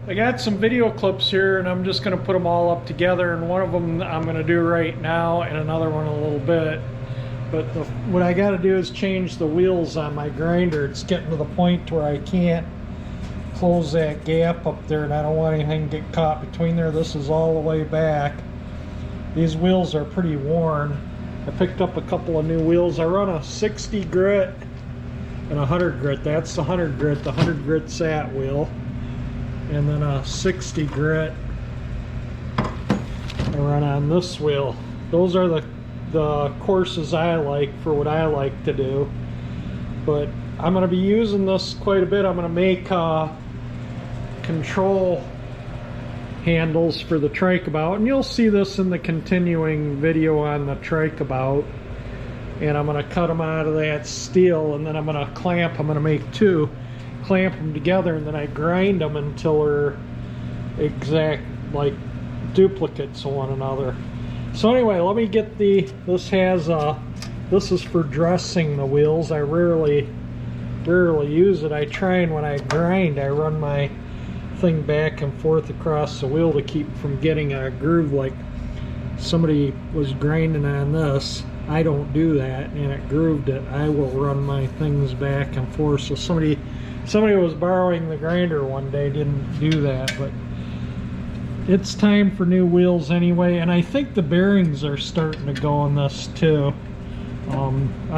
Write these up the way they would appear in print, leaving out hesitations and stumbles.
I got some video clips here and I'm just going to put them all up together, and one of them I'm going to do right now and another one in a little bit. But what I got to do is change the wheels on my grinder. It's getting to the point where I can't close that gap up there, and I don't want anything to get caught between there. This is all the way back. These wheels are pretty worn. I picked up a couple of new wheels. I run a 60 grit and a 100 grit. That's the 100 grit. The 100 grit's that wheel. And then a 60 grit I run on this wheel. Those are the courses I like for what I like to do. But I'm going to be using this quite a bit. I'm going to make control handles for the trikeabout, and you'll see this in the continuing video on the trikeabout. And I'm going to cut them out of that steel, and then I'm going to clamp. I'm going to make two, clamp them together, and then I grind them until they're exact, like duplicates of one another. So anyway, let me get this is for dressing the wheels. I rarely use it. I try, and when I grind, I run my thing back and forth across the wheel to keep from getting a groove like somebody was grinding on this. I don't do that, and it grooved it. I will run my things back and forth. So somebody was borrowing the grinder one day, didn't do that. But it's time for new wheels anyway, and I think the bearings are starting to go on this too. I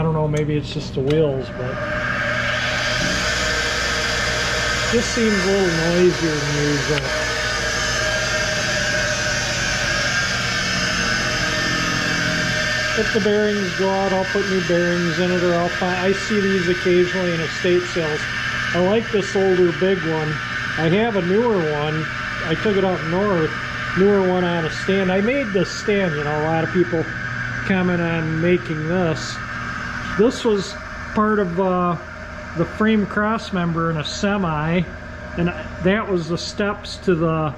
don't know, maybe it's just the wheels, but this seems a little noisier than usual. If the bearings go out, I'll put new bearings in it, or I'll find. I see these occasionally in estate sales. I like this older big one. I have a newer one. I took it up north, newer one on a stand. I made this stand, you know, a lot of people comment on making this. This was part of the frame cross member in a semi, and that was the steps to the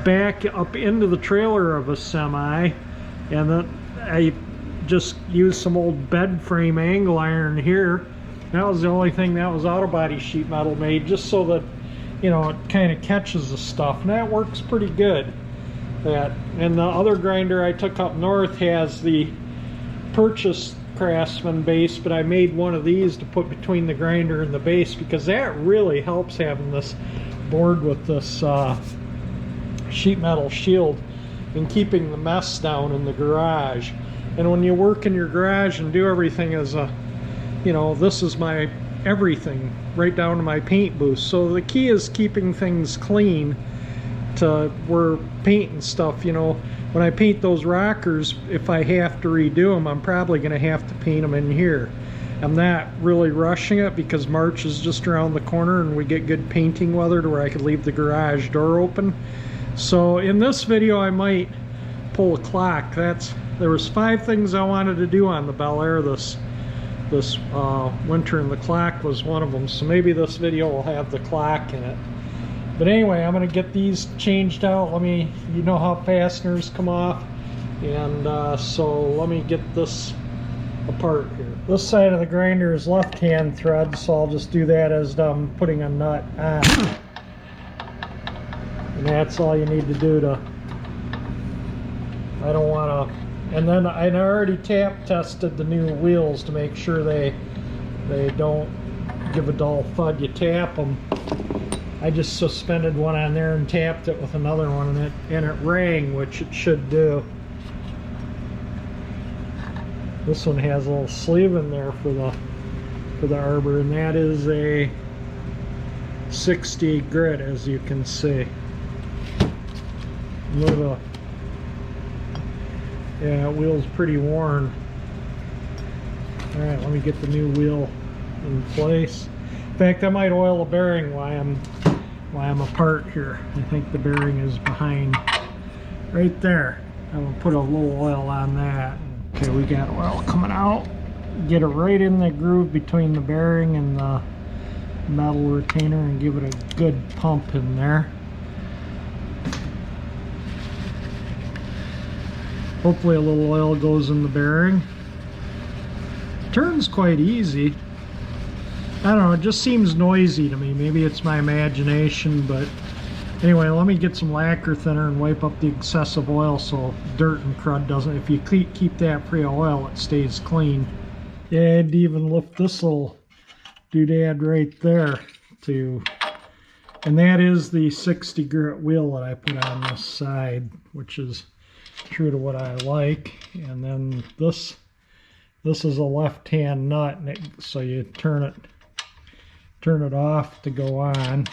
back up into the trailer of a semi. And then I just used some old bed frame angle iron here. That was the only thing that was auto body sheet metal made, just so that, you know, it kind of catches the stuff, and that works pretty good. And the other grinder I took up north has the purchased Craftsman base, but I made one of these to put between the grinder and the base, because that really helps having this board with this sheet metal shield and keeping the mess down in the garage. And when you work in your garage and do everything as a, you know, this is my everything, right down to my paint booth. So the key is keeping things clean to where paint and stuff, you know, when I paint those rockers, if I have to redo them, I'm probably going to have to paint them in here. I'm not really rushing it because March is just around the corner and we get good painting weather to where I could leave the garage door open. So in this video I might pull a clock. There was 5 things I wanted to do on the Bel Air this winter, and the clock was one of them. So maybe this video will have the clock in it. But anyway, I'm going to get these changed out. You know how fasteners come off, and so let me get this apart here. This side of the grinder is left-hand thread, so I'll just do that as I'm putting a nut on. And that's all you need to do to, I don't want to, and then I already tap tested the new wheels to make sure they don't give a dull thud. You tap them. I just suspended one on there and tapped it with another one, and it rang, which it should do. This one has a little sleeve in there for the arbor, and that is a 60 grit, as you can see. Yeah, that wheel's pretty worn. All right, let me get the new wheel in place. In fact, I might oil the bearing while I'm apart here. I think the bearing is behind right there. I'm gonna put a little oil on that. Okay, we got oil coming out. Get it right in the groove between the bearing and the metal retainer and give it a good pump in there. Hopefully a little oil goes in the bearing. Turns quite easy. I don't know, it just seems noisy to me. Maybe it's my imagination, but Anyway, let me get some lacquer thinner and wipe up the excessive oil so dirt and crud doesn't. If you keep that free of oil, it stays clean. Yeah, I'd even lift this little doodad right there too. And that is the 60 grit wheel that I put on this side, which is true to what I like. And then this is a left-hand nut, and so you turn it off to go on.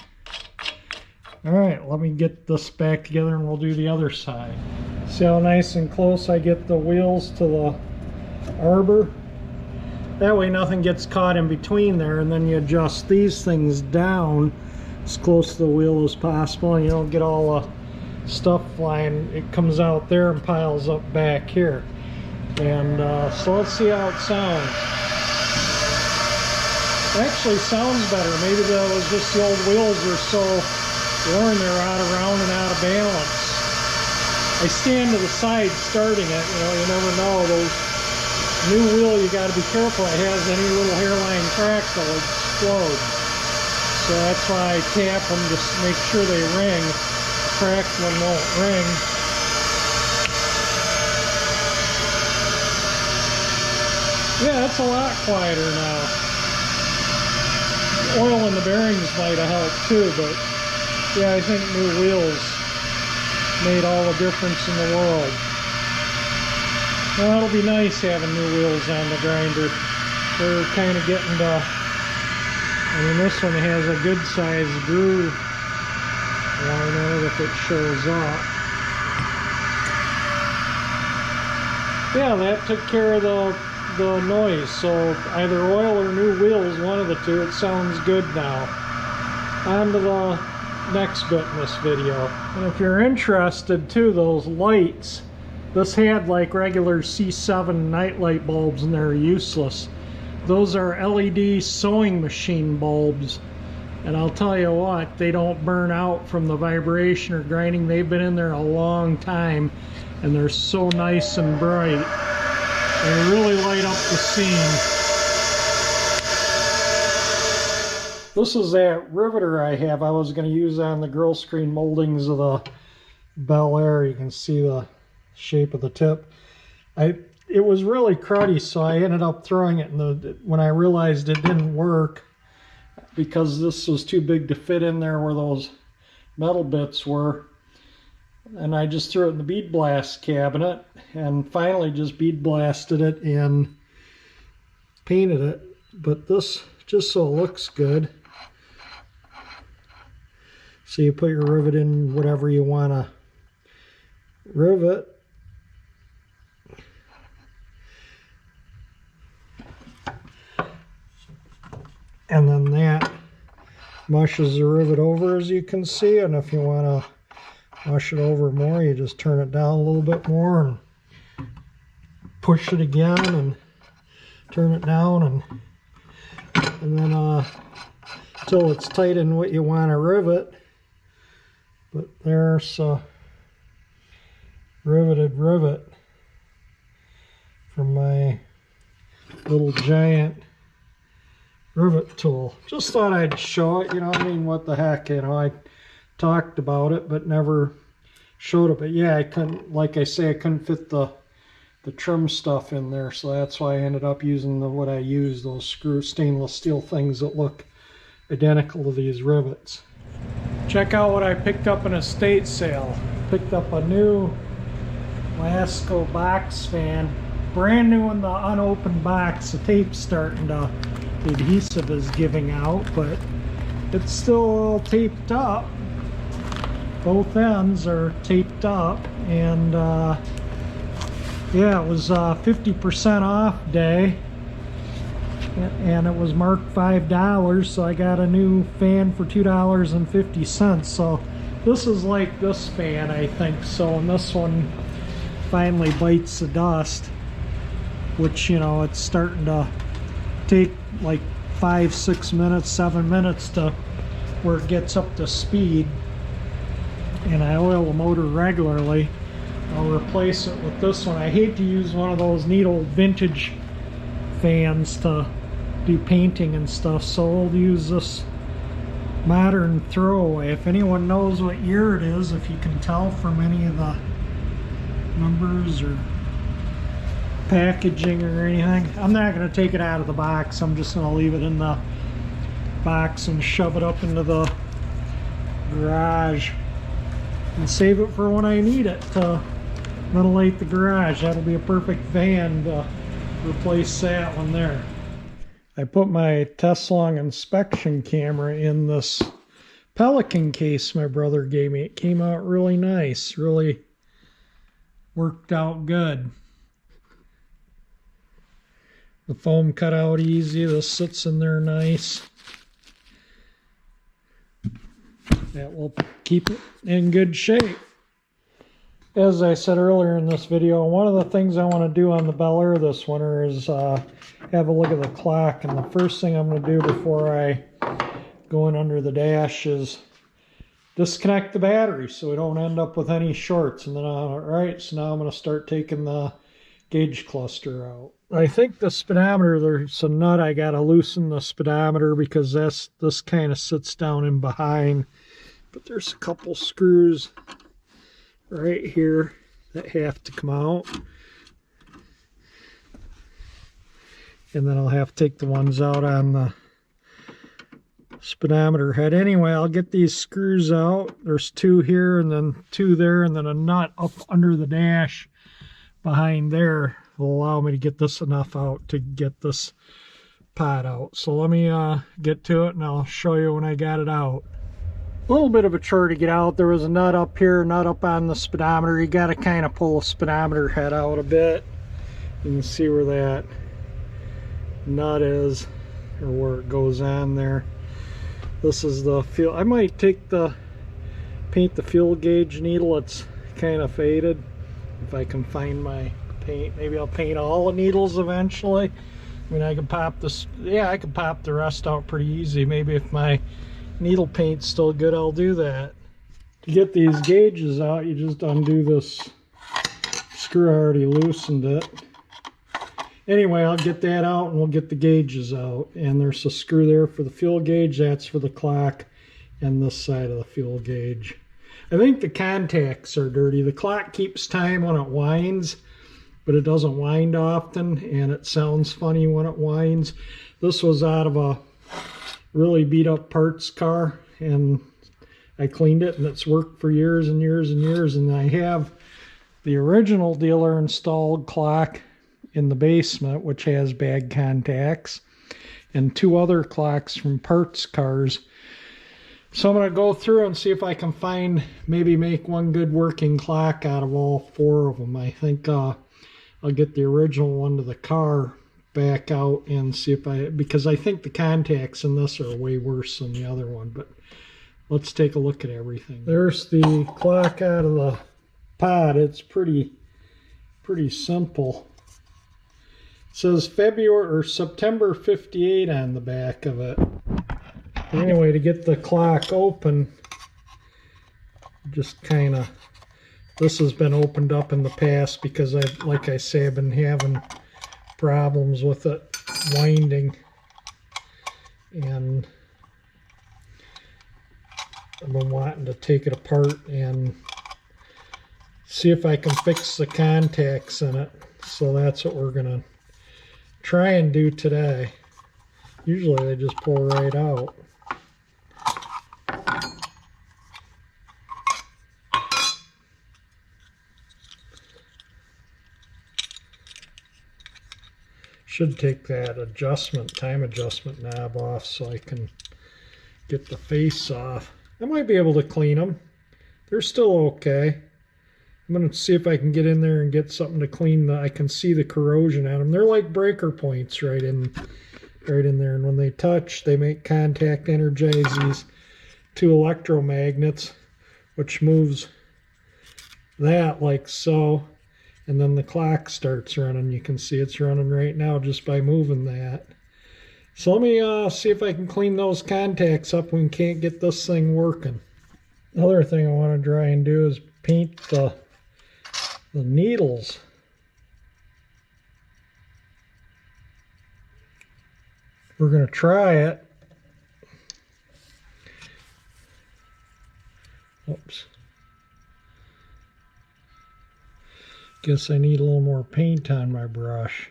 All right, let me get this back together and we'll do the other side. See how nice and close I get the wheels to the arbor? That way nothing gets caught in between there, and then you adjust these things down as close to the wheel as possible, and you don't get all the stuff flying. It comes out there and piles up back here. And so let's see how it sounds. It actually sounds better. Maybe that was just the old wheels were so worn they're around and out of balance. I stand to the side starting it, you never know. Those new wheel, you got to be careful. It has any little hairline crack, they'll explode. So that's why I tap them to make sure they ring. The cracked one won't ring. Yeah, it's a lot quieter now. The oil in the bearings might have helped too, but yeah, I think new wheels made all the difference in the world. Well, it'll be nice having new wheels on the grinder. They're kind of getting to, I mean, this one has a good sized groove on it if it shows up. Yeah, that took care of the noise. So either oil or new wheels, one of the two. It sounds good now. On to the next bit in this video. And if you're interested too, those lights, this had like regular C7 nightlight bulbs and they're useless. Those are LED sewing machine bulbs, and I'll tell you what, they don't burn out from the vibration or grinding. They've been in there a long time and they're so nice and bright. They really light up the scene. This is that riveter I have. I was going to use on the grill screen moldings of the Bel Air. You can see the shape of the tip. It was really cruddy, so I ended up throwing it in when I realized it didn't work because this was too big to fit in there where those metal bits were, and I just threw it in the bead blast cabinet and finally just bead blasted it and painted it. But this, just so it looks good, so you put your rivet in whatever you want to rivet. And then that mushes the rivet over, as you can see. And if you want to mush it over more, you just turn it down a little bit more and push it again and turn it down, and then until it's tight in what you want to rivet. But there's a riveted rivet from my little giant rivet tool. Just thought I'd show it, I mean, what the heck, I talked about it but never showed it. But yeah, I couldn't, like I say, I couldn't fit the trim stuff in there, so that's why I ended up using what I used, those stainless steel things that look identical to these rivets. Check out what I picked up in a estate sale. Picked up a new Lasko box fan, brand new in the unopened box. The tape's starting to, the adhesive is giving out, but it's still all taped up. Both ends are taped up, and yeah, it was 50% off day, and it was marked $5, so I got a new fan for $2.50. So this is like this fan, I think so, and this one finally bites the dust, which, it's starting to take like 5, 6 minutes, 7 minutes to where it gets up to speed. And I oil the motor regularly. I'll replace it with this one. I hate to use one of those neat old vintage fans to do painting and stuff, so I'll use this modern throwaway. If anyone knows what year it is, if you can tell from any of the numbers or packaging or anything. I'm not going to take it out of the box. I'm just going to leave it in the box and shove it up into the garage and save it for when I need it to ventilate the garage. That'll be a perfect van to replace that one there. I put my Teslong inspection camera in this Pelican case my brother gave me. It came out really nice, really worked out good. The foam cut out easy. This sits in there nice. That will keep it in good shape. As I said earlier in this video, one of the things I want to do on the Bel Air this winter is have a look at the clock. And the first thing I'm going to do before I go in under the dash is disconnect the battery so we don't end up with any shorts. And then, alright, so now I'm going to start taking the gauge cluster out. I think the speedometer, there's a nut I got to loosen the speedometer because this kind of sits down in behind. But there's a couple screws right here that have to come out. And then I'll have to take the ones out on the speedometer head. Anyway, I'll get these screws out. There's two here and then two there, and then a nut up under the dash behind there will allow me to get this enough out to get this pot out. So let me get to it and I'll show you when I got it out. A little bit of a chore to get out. There was a nut up here, nut up on the speedometer. You got to kind of pull the speedometer head out a bit. You can see where that nut is, or where it goes on there. This is the fuel. I might paint the fuel gauge needle. It's kind of faded. If I can find my paint, maybe I'll paint all the needles eventually. I mean, I can pop this. Yeah, I can pop the rest out pretty easy. Maybe if my needle paint's still good, I'll do that. To get these gauges out, you just undo this screw. I already loosened it. Anyway, I'll get that out and we'll get the gauges out. And there's a screw there for the fuel gauge. That's for the clock, and this side of the fuel gauge. I think the contacts are dirty. The clock keeps time when it winds, but it doesn't wind often, and it sounds funny when it winds. This was out of a really beat up parts car, and I cleaned it, and it's worked for years and years and years. And I have the original dealer installed clock in the basement, which has bad contacts, and two other clocks from parts cars. So I'm going to go through and see if I can find, maybe make one good working clock out of all four of them. I think I'll get the original one to the car back out and see if because I think the contacts in this are way worse than the other one. But let's take a look at everything. There's the clock out of the pod. It's pretty simple. It says February or September 58 on the back of it. Anyway, to get the clock open, just kind of, this has been opened up in the past because like I say, I've been having problems with it winding, and I've been wanting to take it apart and see if I can fix the contacts in it. So that's what we're gonna try and do today. Usually they just pull right out. Should take that time adjustment knob off so I can get the face off. I might be able to clean them. They're still okay. I'm going to see if I can get in there and get something to clean I can see the corrosion on them. They're like breaker points right in there, and when they touch, they make contact, energize these two electromagnets, which moves that like so. And then the clock starts running. You can see it's running right now just by moving that. So let me see if I can clean those contacts up when we can't get this thing working. Another thing I want to try and do is paint the needles. We're going to try it. Guess I need a little more paint on my brush.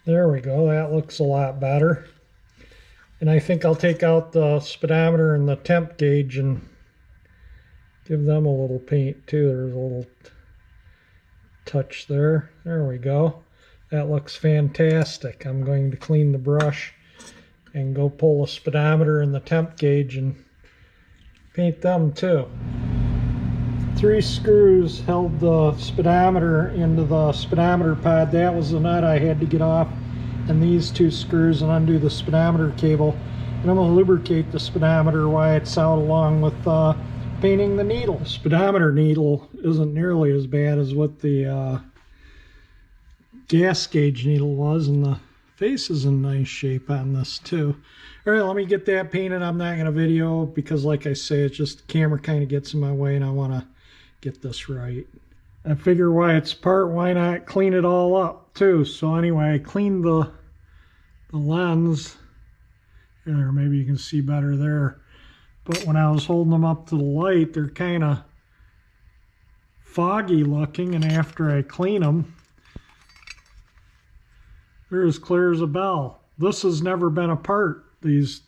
There we go, that looks a lot better. And I think I'll take out the speedometer and the temp gauge and give them a little paint too. There's a little touch there. There we go. That looks fantastic. I'm going to clean the brush and go pull the speedometer and the temp gauge and paint them too. 3 screws held the speedometer into the speedometer pod. That was the nut I had to get off, and these 2 screws, and undo the speedometer cable. And I'm going to lubricate the speedometer while it's out, along with painting the needle. The speedometer needle isn't nearly as bad as what the gas gauge needle was, and the face is in nice shape on this too. All right, let me get that painted. I'm not going to video because, like I say, it's just the camera kind of gets in my way, and I want to get this right. I figure why it's apart, why not clean it all up too? So anyway, I cleaned the lens. There, maybe you can see better there. But when I was holding them up to the light, they're kind of foggy looking, and after I clean them, they're as clear as a bell. This has never been apart, these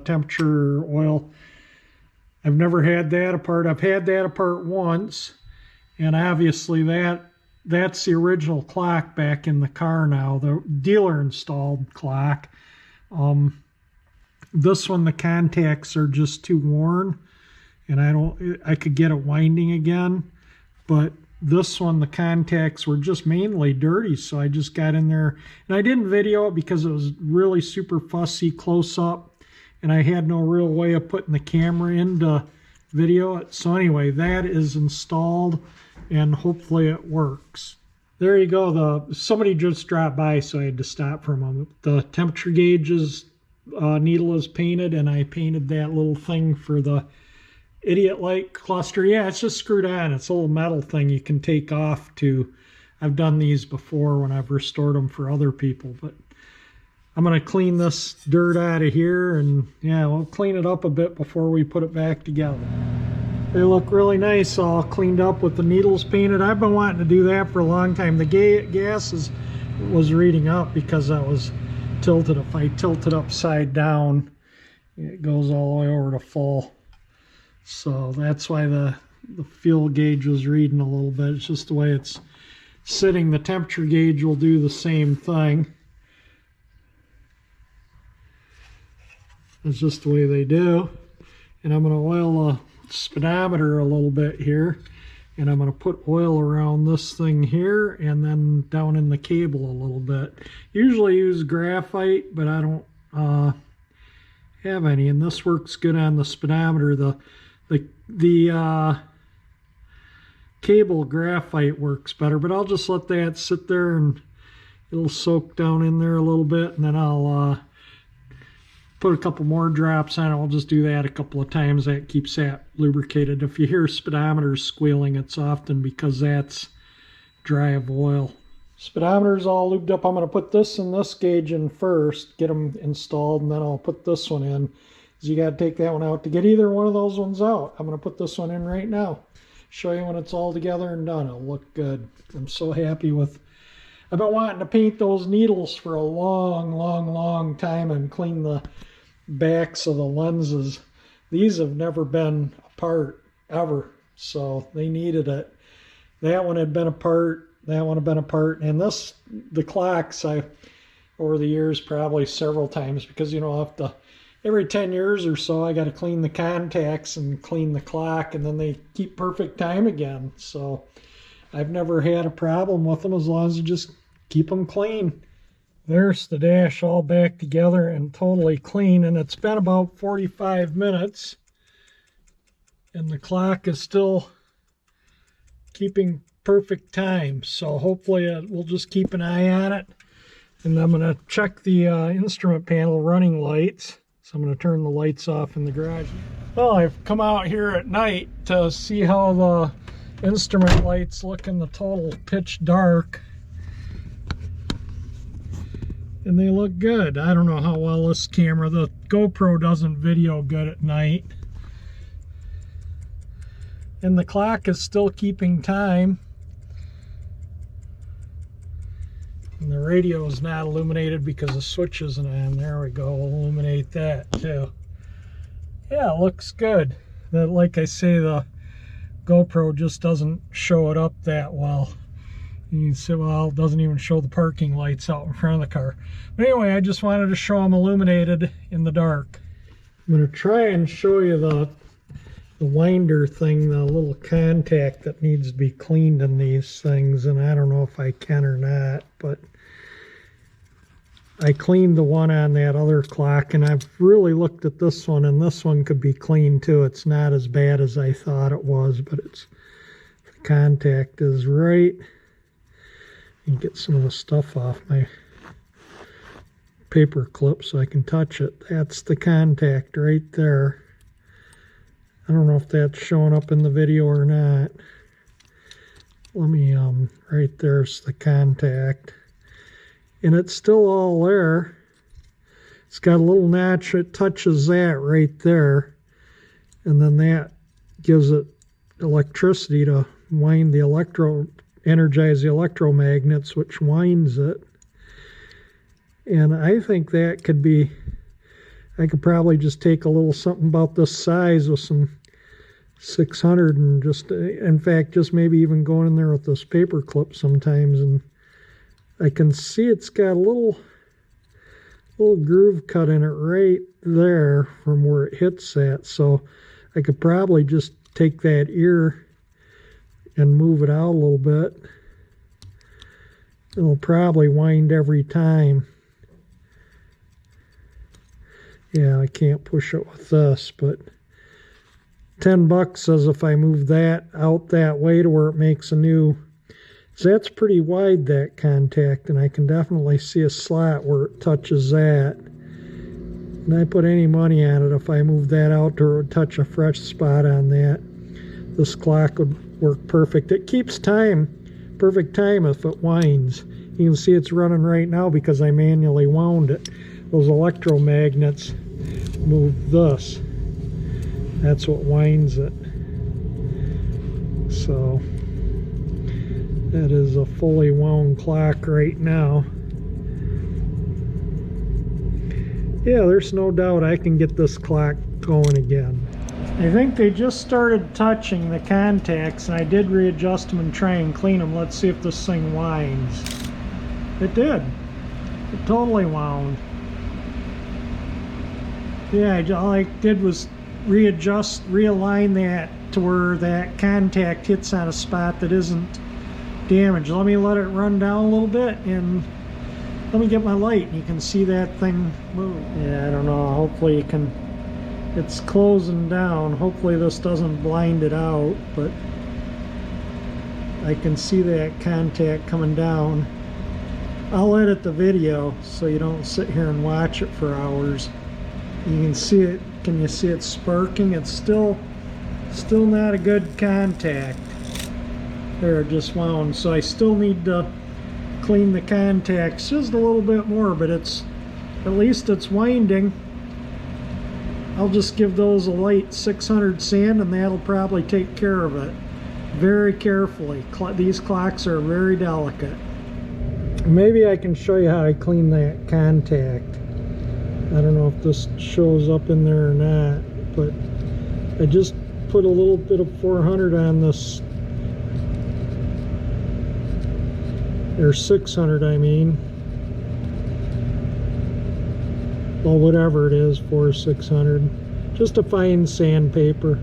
temperature oil. I've never had that apart. I've had that apart once, and obviously that's the original clock back in the car now, the dealer installed clock. This one, the contacts are just too worn, and I could get it winding again, but this one, the contacts were just mainly dirty, so I just got in there, and I didn't video it because it was really super fussy close up, and I had no real way of putting the camera in to video it. So anyway, that is installed, and hopefully it works. There you go. Somebody just dropped by, so I had to stop for a moment. The temperature gauge's needle is painted, and I painted that little thing for the idiot light cluster. Yeah, it's just screwed on. It's a little metal thing you can take off too. I've done these before when I've restored them for other people, but I'm going to clean this dirt out of here, and yeah, we'll clean it up a bit before we put it back together. They look really nice, all cleaned up with the needles painted. I've been wanting to do that for a long time. The gas was reading up because I was tilted. If I tilt it upside down, it goes all the way over to full. So that's why the fuel gauge was reading a little bit. It's just the way it's sitting. The temperature gauge will do the same thing. That's just the way they do. And I'm going to oil the speedometer a little bit here, and I'm going to put oil around this thing here and then down in the cable a little bit. Usually use graphite, but I don't have any, and this works good on the speedometer. The cable graphite works better, but I'll just let that sit there and it'll soak down in there a little bit, and then I'll put a couple more drops on it. I'll just do that a couple of times. That keeps that lubricated. If you hear speedometers squealing, it's often because that's dry of oil. Speedometer's all lubed up. I'm going to put this and this gauge in first, get them installed, and then I'll put this one in. You got to take that one out to get either one of those ones out. I'm going to put this one in right now. Show you when it's all together and done. It'll look good. I'm so happy with. I've been wanting to paint those needles for a long time and clean the backs of the lenses. These have never been apart ever, so they needed it. That one had been apart. That one had been apart, and the clocks over the years probably several times, because every 10 years or so I got to clean the contacts and clean the clock, and then they keep perfect time again. So I've never had a problem with them as long as you just keep them clean. There's the dash all back together and totally clean, and it's been about 45 minutes and the clock is still keeping perfect time. So hopefully we'll just keep an eye on it. And I'm going to check the instrument panel running lights. So I'm going to turn the lights off in the garage. Well, I've come out here at night to see how the instrument lights look in the total pitch dark. And they look good. I don't know how well this camera, the GoPro doesn't video good at night. And the clock is still keeping time. And the radio is not illuminated because the switch isn't on. There we go, we'll illuminate that too. Yeah, it looks good. Like I say, the GoPro just doesn't show it up that well. You can see, well, it doesn't even show the parking lights out in front of the car. But anyway, I just wanted to show them illuminated in the dark. I'm going to try and show you the winder thing, the little contact that needs to be cleaned in these things, and I don't know if I can or not, but I cleaned the one on that other clock, and I've really looked at this one, and this one could be cleaned too. It's not as bad as I thought it was, but the contact is right. And get some of the stuff off my paper clip so I can touch it. That's the contact right there. I don't know if that's showing up in the video or not. Let me, right there's the contact. And it's still all there. It's got a little notch, it touches that right there. And then that gives it electricity to wind the energize the electromagnets, which winds it. And I think that could be, I could probably just take a little something about this size with some 600 and just, in fact, just maybe even going in there with this paper clip sometimes, and I can see it's got a little groove cut in it right there from where it hits at. So I could probably just take that ear and move it out a little bit. It'll probably wind every time. Yeah, I can't push it with this, but $10 says if I move that out that way to where it makes a new, so that's pretty wide, that contact, and I can definitely see a slot where it touches that. And I put any money on it, if I move that out to touch a fresh spot on that, this clock would work perfect. It keeps time, perfect time if it winds. You can see it's running right now because I manually wound it. Those electromagnets move this. That's what winds it. So that is a fully wound clock right now. Yeah, there's no doubt I can get this clock going again. I think they just started touching the contacts, and I did readjust them and try and clean them. Let's see if this thing winds. It did. It totally wound. Yeah, all I did was realign that to where that contact hits on a spot that isn't damaged. Let me let it run down a little bit, and let me get my light, and you can see that thing move. Yeah, I don't know, hopefully you can, it's closing down. Hopefully this doesn't blind it out, but I can see that contact coming down. I'll edit the video so you don't sit here and watch it for hours. You can see it. Can you see it sparking? It's still not a good contact. There, it just wound. So I still need to clean the contacts just a little bit more, but it's, at least it's winding. I'll just give those a light 600 sand, and that'll probably take care of it. Very carefully. These clocks are very delicate. Maybe I can show you how I clean that contact. I don't know if this shows up in there or not, but I just put a little bit of 400 on this, or 600 I mean, well, whatever it is, 400 or 600, just a fine sandpaper.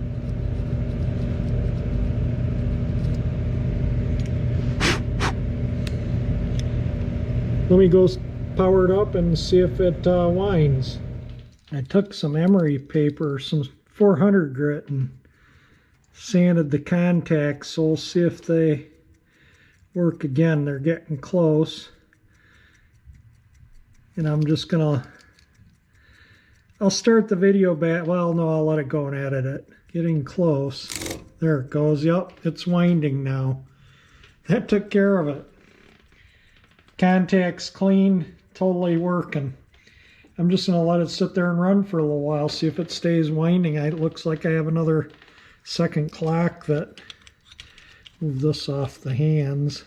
Let me go power it up and see if it winds. I took some emery paper, some 400 grit, and sanded the contacts, so we'll see if they work again. They're getting close. And I'm just gonna, I'll start the video back. Well, no, I'll let it go and edit it. Getting close. There it goes. Yep, it's winding now. That took care of it. Contacts clean, totally working. I'm just gonna let it sit there and run for a little while, see if it stays winding. It looks like I have another second clock that, move this off the hands.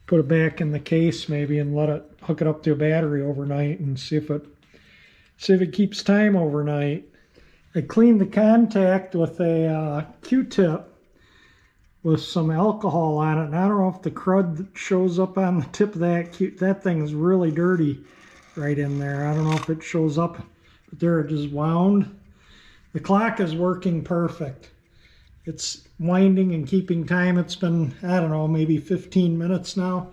Put it back in the case maybe and let it hook it up to a battery overnight and see if it keeps time overnight. I cleaned the contact with a Q-tip with some alcohol on it, and I don't know if the crud that shows up on the tip of that thing's really dirty right in there. I don't know if it shows up, but there it just wound. The clock is working perfect. It's winding and keeping time. It's been, I don't know, maybe 15 minutes now,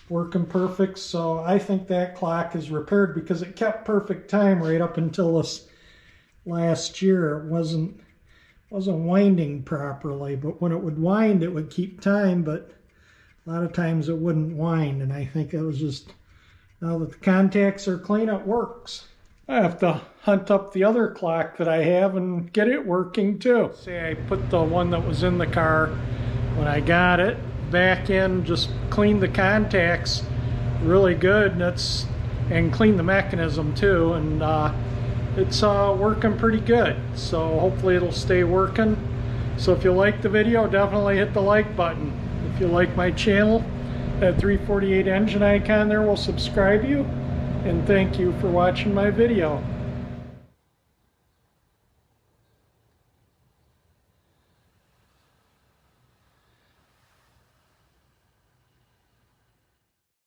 working perfect. So I think that clock is repaired because it kept perfect time right up until this last year. It wasn't winding properly, but when it would wind, it would keep time, but a lot of times it wouldn't wind, and I think it was just, now that the contacts are clean, it works. I have to hunt up the other clock that I have and get it working too. Say I put the one that was in the car when I got it back in, just cleaned the contacts really good, and cleaned the mechanism too, and it's working pretty good. So hopefully it'll stay working. So if you like the video, definitely hit the like button. If you like my channel, that 348 engine icon there will subscribe you. And thank you for watching my video.